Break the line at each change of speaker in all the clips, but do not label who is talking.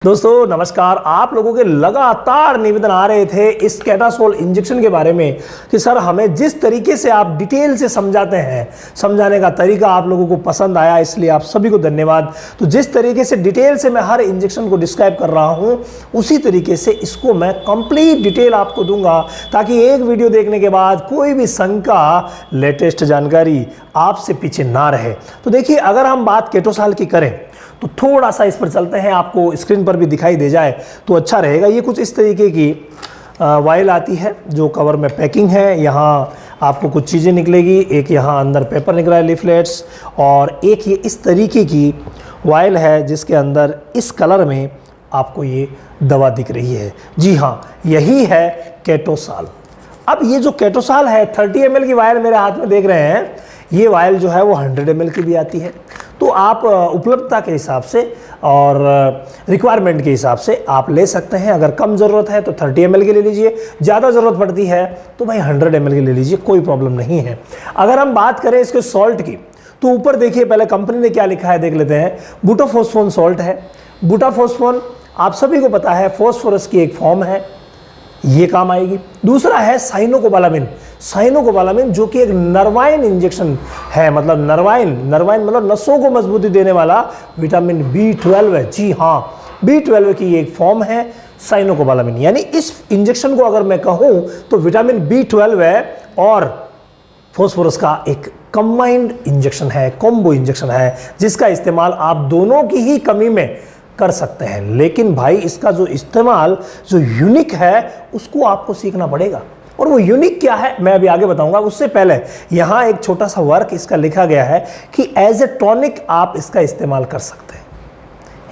दोस्तों नमस्कार। आप लोगों के लगातार निवेदन आ रहे थे इस कैटासोल इंजेक्शन के बारे में कि सर हमें जिस तरीके से आप डिटेल से समझाते हैं, समझाने का तरीका आप लोगों को पसंद आया, इसलिए आप सभी को धन्यवाद। तो जिस तरीके से डिटेल से मैं हर इंजेक्शन को डिस्क्राइब कर रहा हूं, उसी तरीके से इसको मैं कंप्लीट डिटेल आपको दूंगा ताकि एक वीडियो देखने के बाद कोई भी शंका, लेटेस्ट जानकारी आपसे पीछे ना रहे। तो देखिए, अगर हम बात केटोसाल की करें तो थोड़ा सा इस पर चलते हैं, आपको स्क्रीन पर भी दिखाई दे जाए तो अच्छा रहेगा। ये कुछ इस तरीके की वाइल आती है जो कवर में पैकिंग है। यहाँ आपको कुछ चीज़ें निकलेगी, एक यहाँ अंदर पेपर निकला है, लीफलेट्स, और एक ये इस तरीके की वाइल है जिसके अंदर इस कलर में आपको ये दवा दिख रही है। जी हाँ, यही है केटोसाल। अब ये जो केटोसाल है 30 ml की वाइल मेरे हाथ में देख रहे हैं, ये वाइल जो है वो 100 ml की भी आती है। तो आप उपलब्धता के हिसाब से और रिक्वायरमेंट के हिसाब से आप ले सकते हैं। अगर कम ज़रूरत है तो 30 ml के ले लीजिए, ज़्यादा ज़रूरत पड़ती है तो भाई 100 ml के ले लीजिए, कोई प्रॉब्लम नहीं है। अगर हम बात करें इसके सॉल्ट की तो ऊपर देखिए, पहले कंपनी ने क्या लिखा है देख लेते हैं। बुटाफॉस्फोन सॉल्ट है। बुटाफॉस्फोन आप सभी को पता है फॉस्फोरस की एक फॉर्म है, ये काम आएगी। दूसरा है साइनोकोबालामिन। साइनोकोबालामिन जो कि एक नर्वाइन इंजेक्शन है, मतलब नर्वाइन मतलब नसों को मजबूती देने वाला विटामिन B12 है। जी हाँ, B12 की एक फॉर्म है साइनोकोबालामिन। यानी इस इंजेक्शन को अगर मैं कहूँ तो विटामिन B12 है और फॉस्फोरस का एक कंबाइंड इंजेक्शन है, कॉम्बो इंजेक्शन है, जिसका इस्तेमाल आप दोनों की ही कमी में कर सकते हैं। लेकिन भाई इसका जो इस्तेमाल जो यूनिक है उसको आपको सीखना पड़ेगा, और वो यूनिक क्या है मैं अभी आगे बताऊंगा। उससे पहले यहाँ एक छोटा सा वर्क इसका लिखा गया है कि एज ए टॉनिक आप इसका इस्तेमाल कर सकते हैं,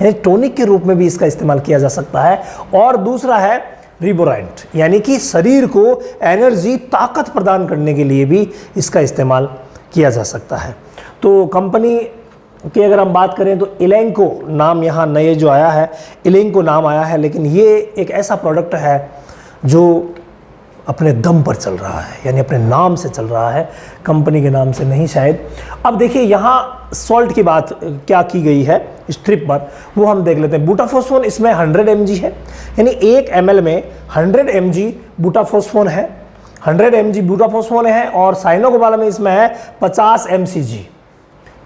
यानी टॉनिक के रूप में भी इसका इस्तेमाल किया जा सकता है। और दूसरा है रिबोराइंट, यानी कि शरीर को एनर्जी, ताकत प्रदान करने के लिए भी इसका इस्तेमाल किया जा सकता है। तो कंपनी कि अगर हम बात करें तो इलेंको नाम यहाँ नए जो आया है, इलेंको नाम आया है, लेकिन ये एक ऐसा प्रोडक्ट है जो अपने दम पर चल रहा है, यानी अपने नाम से चल रहा है, कंपनी के नाम से नहीं शायद। अब देखिए यहाँ सॉल्ट की बात क्या की गई है स्ट्रिप पर, वो हम देख लेते हैं। बुटाफॉस्फोन इसमें 100 mg है, यानी 1 ml में 100 mg बुटाफॉस्फोन है, 100 mg बुटाफॉस्फोन है। और साइनोकोबालामिन इसमें है 50 mcg,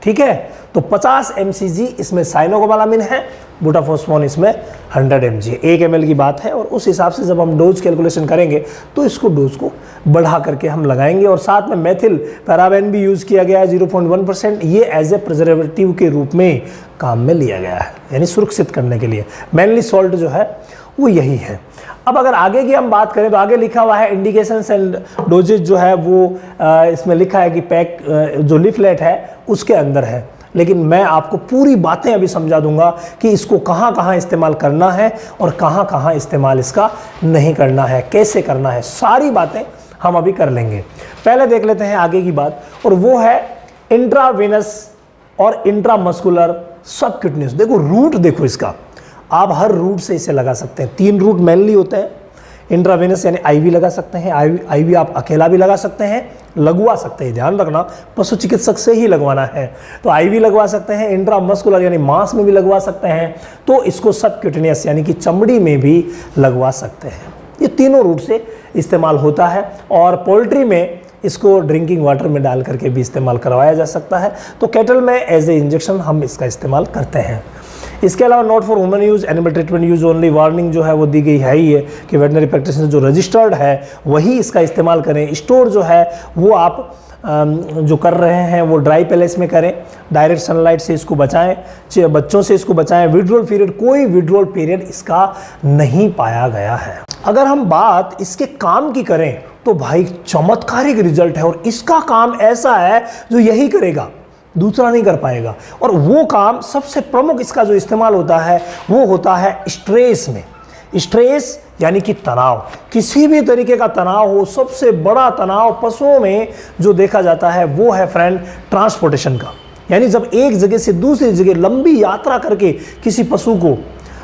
ठीक है। तो 50 mcg इसमें साइनोकोबालामिन है, बुटाफॉस्फोन इसमें 100 mg, 1 ml की बात है। और उस हिसाब से जब हम डोज कैलकुलेशन करेंगे तो इसको डोज को बढ़ा करके हम लगाएंगे। और साथ में मेथिल पैराबेन भी यूज़ किया गया है 0.1%। ये एज ए प्रिजर्वेटिव के रूप में काम में लिया गया है, यानी सुरक्षित करने के लिए। मेनली सॉल्ट जो है वो यही है। अब अगर आगे की हम बात करें तो आगे लिखा हुआ है इंडिकेशंस एंड डोजेज जो है वो इसमें लिखा है कि पैक जो लीफलेट है उसके अंदर है। लेकिन मैं आपको पूरी बातें अभी समझा दूंगा कि इसको कहाँ कहाँ इस्तेमाल करना है और कहाँ कहाँ इस्तेमाल इसका नहीं करना है, कैसे करना है, सारी बातें हम अभी कर लेंगे। पहले देख लेते हैं आगे की बात, और वो है इंट्रावेनस और इंट्रामस्कुलर सबक्यूटेनियस। देखो रूट, देखो इसका आप हर रूट से इसे लगा सकते हैं। 3 रूट मेनली होते हैं। इंट्रावेनस यानी आईवी लगा सकते हैं, आईवी आप अकेला भी लगा सकते हैं, लगवा सकते हैं, ध्यान रखना पशु चिकित्सक से ही लगवाना है। तो आईवी लगवा सकते हैं, इंट्रामस्कुलर यानी मांस में भी लगवा सकते हैं, तो इसको सबक्यूटेनियस यानी कि चमड़ी में भी लगवा सकते हैं। ये तीनों रूट से इस्तेमाल होता है। और पोल्ट्री में इसको ड्रिंकिंग वाटर में डाल करके भी इस्तेमाल करवाया जा सकता है। तो कैटल में एज ए इंजेक्शन हम इसका इस्तेमाल करते हैं। इसके अलावा not for human use, animal treatment use only, warning जो है वो दी गई है ही है कि वेटनरी प्रैक्टिशनर जो रजिस्टर्ड है वही इसका इस्तेमाल करें। स्टोर जो है वो आप जो कर रहे हैं वो ड्राई पैलेस में करें, डायरेक्ट सनलाइट से इसको बचाएं, बच्चों से इसको बचाएं। विड्रोल पीरियड, कोई विड्रोल पीरियड इसका नहीं पाया गया है। अगर हम बात इसके काम की करें तो भाई चमत्कारिक रिजल्ट है, और इसका काम ऐसा है जो यही करेगा, दूसरा नहीं कर पाएगा। और वो काम सबसे प्रमुख इसका जो इस्तेमाल होता है वो होता है स्ट्रेस में। स्ट्रेस यानी कि तनाव, किसी भी तरीके का तनाव हो, सबसे बड़ा तनाव पशुओं में जो देखा जाता है वो है फ्रेंड ट्रांसपोर्टेशन का। यानी जब एक जगह से दूसरी जगह लंबी यात्रा करके किसी पशु को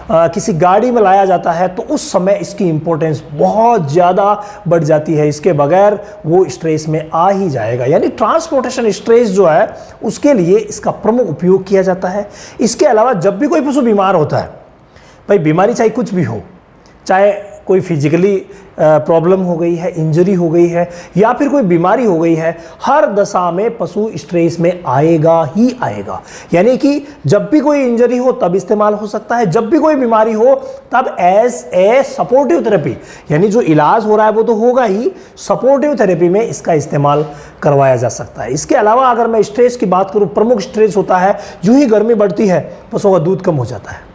किसी गाड़ी में लाया जाता है तो उस समय इसकी इंपॉर्टेंस बहुत ज़्यादा बढ़ जाती है। इसके बगैर वो स्ट्रेस में आ ही जाएगा। यानी ट्रांसपोर्टेशन स्ट्रेस जो है उसके लिए इसका प्रमुख उपयोग किया जाता है। इसके अलावा जब भी कोई पशु बीमार होता है, भाई बीमारी चाहे कुछ भी हो, चाहे कोई फिजिकली प्रॉब्लम हो गई है, इंजरी हो गई है, या फिर कोई बीमारी हो गई है, हर दशा में पशु स्ट्रेस में आएगा ही आएगा। यानी कि जब भी कोई इंजरी हो तब इस्तेमाल हो सकता है, जब भी कोई बीमारी हो तब एज ए सपोर्टिव थेरेपी, यानी जो इलाज हो रहा है वो तो होगा ही, सपोर्टिव थेरेपी में इसका इस्तेमाल करवाया जा सकता है। इसके अलावा अगर मैं स्ट्रेस की बात करूं, प्रमुख स्ट्रेस होता है यूं ही गर्मी बढ़ती है पशुओं का दूध कम हो जाता है,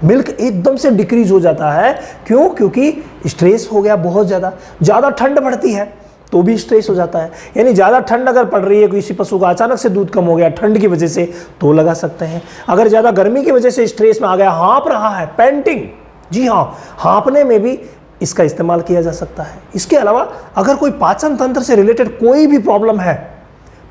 मिल्क एकदम से डिक्रीज हो जाता है। क्यों? क्योंकि स्ट्रेस हो गया बहुत ज़्यादा ठंड बढ़ती है तो भी स्ट्रेस हो जाता है। यानी ज़्यादा ठंड अगर पड़ रही है, किसी पशु का अचानक से दूध कम हो गया ठंड की वजह से, तो लगा सकते हैं। अगर ज़्यादा गर्मी की वजह से स्ट्रेस में आ गया, हाँप रहा है, पेंटिंग, जी हाँ, हाँपने में भी इसका इस्तेमाल किया जा सकता है। इसके अलावा अगर कोई पाचन तंत्र से रिलेटेड कोई भी प्रॉब्लम है,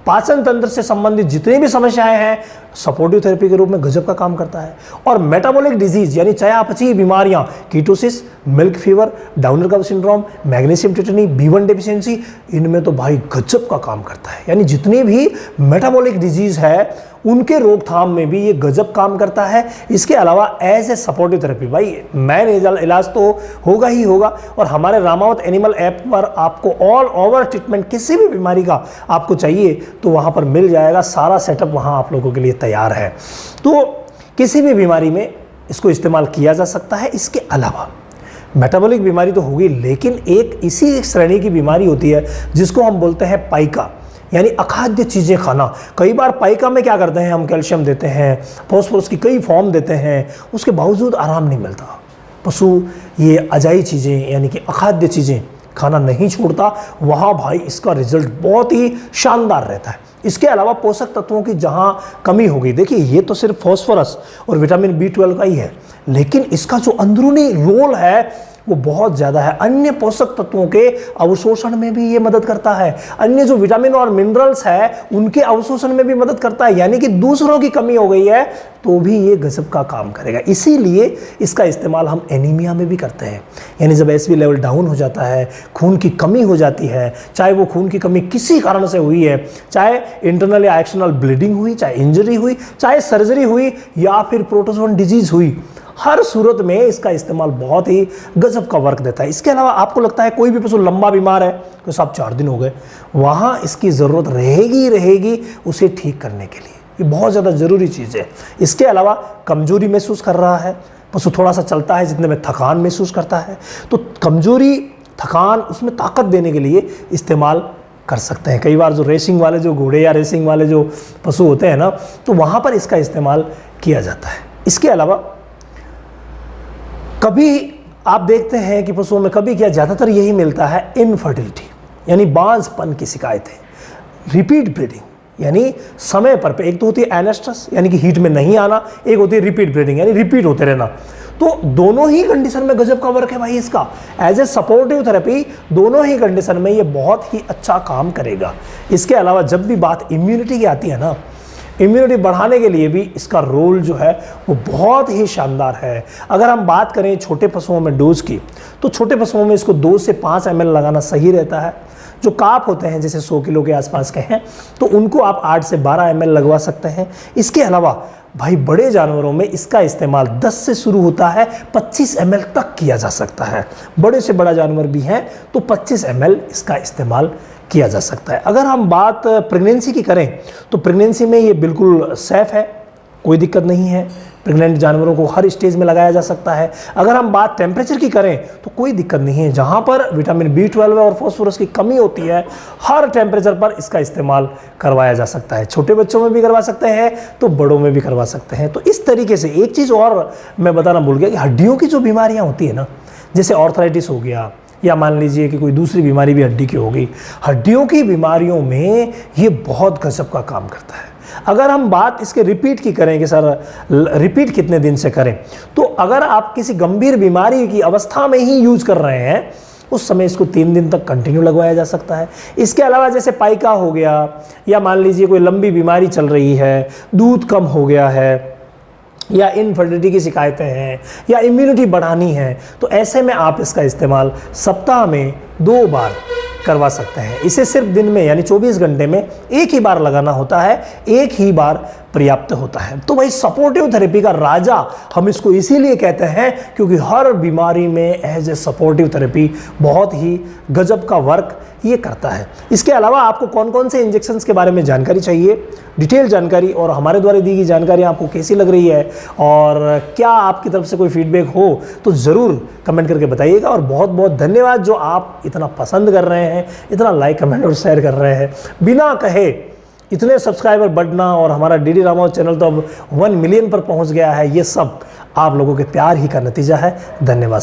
पाचन तंत्र से संबंधित जितनी भी समस्याएं हैं, सपोर्टिव थेरेपी के रूप में गजब का काम करता है। और मेटाबॉलिक डिजीज यानी चयापचयी बीमारियां, कीटोसिस, मिल्क फीवर, डाउनर कव सिंड्रोम, मैग्नीशियम टिटनी, B1 डेफिशिएंसी, इनमें तो भाई गजब का काम करता है। यानी जितनी भी मेटाबॉलिक डिजीज है उनके रोकथाम में भी ये गजब काम करता है। इसके अलावा एज ए सपोर्टिव थेरेपी, भाई मैन इलाज तो होगा ही होगा। और हमारे रामावत एनिमल ऐप पर आपको ऑल ओवर ट्रीटमेंट किसी भी बीमारी का आपको चाहिए तो वहाँ पर मिल जाएगा, सारा सेटअप वहाँ आप लोगों के लिए तैयार है। तो किसी भी बीमारी में इसको इस्तेमाल किया जा सकता है। इसके अलावा मेटाबॉलिक बीमारी तो होगी, लेकिन एक इसी श्रेणी की बीमारी होती है जिसको हम बोलते हैं पाइका, यानी अखाद्य चीज़ें खाना। कई बार पाइका में क्या करते हैं, हम कैल्शियम देते हैं, फॉस्फोरस की कई फॉर्म देते हैं, उसके बावजूद आराम नहीं मिलता। पशु ये अजाई चीज़ें यानी कि अखाद्य चीज़ें खाना नहीं छोड़ता, वहाँ भाई इसका रिजल्ट बहुत ही शानदार रहता है। इसके अलावा पोषक तत्वों की जहाँ कमी होगी, देखिए ये तो सिर्फ फॉस्फोरस और विटामिन B12 का ही है, लेकिन इसका जो अंदरूनी रोल है वो बहुत ज़्यादा है। अन्य पोषक तत्वों के अवशोषण में भी ये मदद करता है, अन्य जो विटामिन और मिनरल्स है उनके अवशोषण में भी मदद करता है। यानी कि दूसरों की कमी हो गई है तो भी ये गजब का काम करेगा। इसीलिए इसका इस्तेमाल हम एनीमिया में भी करते हैं, यानी जब SB लेवल डाउन हो जाता है, खून की कमी हो जाती है, चाहे वो खून की कमी किसी कारण से हुई है, चाहे इंटरनल या एक्सटर्नल ब्लीडिंग हुई, चाहे इंजरी हुई, चाहे सर्जरी हुई, या फिर प्रोटोजोन डिजीज हुई, हर सूरत में इसका इस्तेमाल बहुत ही गजब का वर्क देता है। इसके अलावा आपको लगता है कोई भी पशु लंबा बीमार है तो साहब 4 दिन हो गए, वहाँ इसकी ज़रूरत रहेगी उसे ठीक करने के लिए, ये बहुत ज़्यादा ज़रूरी चीज़ है। इसके अलावा कमजोरी महसूस कर रहा है पशु, थोड़ा सा चलता है जितने में थकान महसूस करता है, तो कमजोरी, थकान, उसमें ताकत देने के लिए इस्तेमाल कर सकते हैं। कई बार जो रेसिंग वाले जो घोड़े या रेसिंग वाले जो पशु होते हैं ना, तो वहाँ पर इसका इस्तेमाल किया जाता है। इसके अलावा कभी आप देखते हैं कि पशुओं में कभी क्या ज़्यादातर यही मिलता है, इनफर्टिलिटी यानी बांझपन की शिकायतें, रिपीट ब्रीडिंग यानी समय पर एक तो होती है एनेस्ट्रस यानी कि हीट में नहीं आना, एक होती है रिपीट ब्रीडिंग यानी रिपीट होते रहना। तो दोनों ही कंडीशन में गजब का वर्क है भाई इसका। एज ए सपोर्टिव थेरेपी दोनों ही कंडीशन में ये बहुत ही अच्छा काम करेगा। इसके अलावा जब भी बात इम्यूनिटी की आती है ना, इम्यूनिटी बढ़ाने के लिए भी इसका रोल जो है वो बहुत ही शानदार है। अगर हम बात करें छोटे पशुओं में डोज की, तो छोटे पशुओं में इसको 2 से 5 ml लगाना सही रहता है। जो काप होते हैं जैसे 100 किलो के आसपास के हैं तो उनको आप 8 से 12 ml लगवा सकते हैं। इसके अलावा भाई बड़े जानवरों में इसका इस्तेमाल 10 से शुरू होता है, 25 ml तक किया जा सकता है। बड़े से बड़ा जानवर भी हैं तो 25 ml इसका इस्तेमाल किया जा सकता है। अगर हम बात प्रेगनेंसी की करें तो प्रेगनेंसी में ये बिल्कुल सेफ़ है, कोई दिक्कत नहीं है। प्रेग्नेंट जानवरों को हर स्टेज में लगाया जा सकता है। अगर हम बात टेम्परेचर की करें तो कोई दिक्कत नहीं है, जहाँ पर विटामिन B12 और फॉस्फोरस की कमी होती है हर टेम्परेचर पर इसका इस्तेमाल करवाया जा सकता है। छोटे बच्चों में भी करवा सकते हैं तो बड़ों में भी करवा सकते हैं। तो इस तरीके से एक चीज़ और मैं बताना भूल गया कि हड्डियों की जो बीमारियाँ होती है ना, जैसे ऑर्थराइटिस हो गया या मान लीजिए कि कोई दूसरी बीमारी भी हड्डी की हो गई, हड्डियों की बीमारियों में ये बहुत गजब का काम करता है। अगर हम बात इसके रिपीट की करें कि सर रिपीट कितने दिन से करें, तो अगर आप किसी गंभीर बीमारी की अवस्था में ही यूज कर रहे हैं उस समय इसको 3 दिन तक कंटिन्यू लगवाया जा सकता है। इसके अलावा जैसे पाइका हो गया या मान लीजिए कोई लंबी बीमारी चल रही है, दूध कम हो गया है या इनफर्टिलिटी की शिकायतें हैं या इम्यूनिटी बढ़ानी है, तो ऐसे में आप इसका इस्तेमाल सप्ताह में 2 बार करवा सकते हैं। इसे सिर्फ दिन में यानी 24 घंटे में एक ही बार लगाना होता है, एक ही बार पर्याप्त होता है। तो भाई सपोर्टिव थेरेपी का राजा हम इसको इसीलिए कहते हैं क्योंकि हर बीमारी में एज ए सपोर्टिव थेरेपी बहुत ही गजब का वर्क ये करता है। इसके अलावा आपको कौन कौन से इंजेक्शंस के बारे में जानकारी चाहिए, डिटेल जानकारी और हमारे द्वारा दी गई जानकारी आपको कैसी लग रही है और क्या आपकी तरफ से कोई फीडबैक हो तो ज़रूर कमेंट करके बताइएगा। और बहुत बहुत धन्यवाद जो आप इतना पसंद कर रहे हैं, इतना लाइक कमेंट और शेयर कर रहे हैं। बिना कहे इतने सब्सक्राइबर बढ़ना और हमारा डीडी रामाउत चैनल तो अब 1 मिलियन पर पहुंच गया है, ये सब आप लोगों के प्यार ही का नतीजा है। धन्यवाद।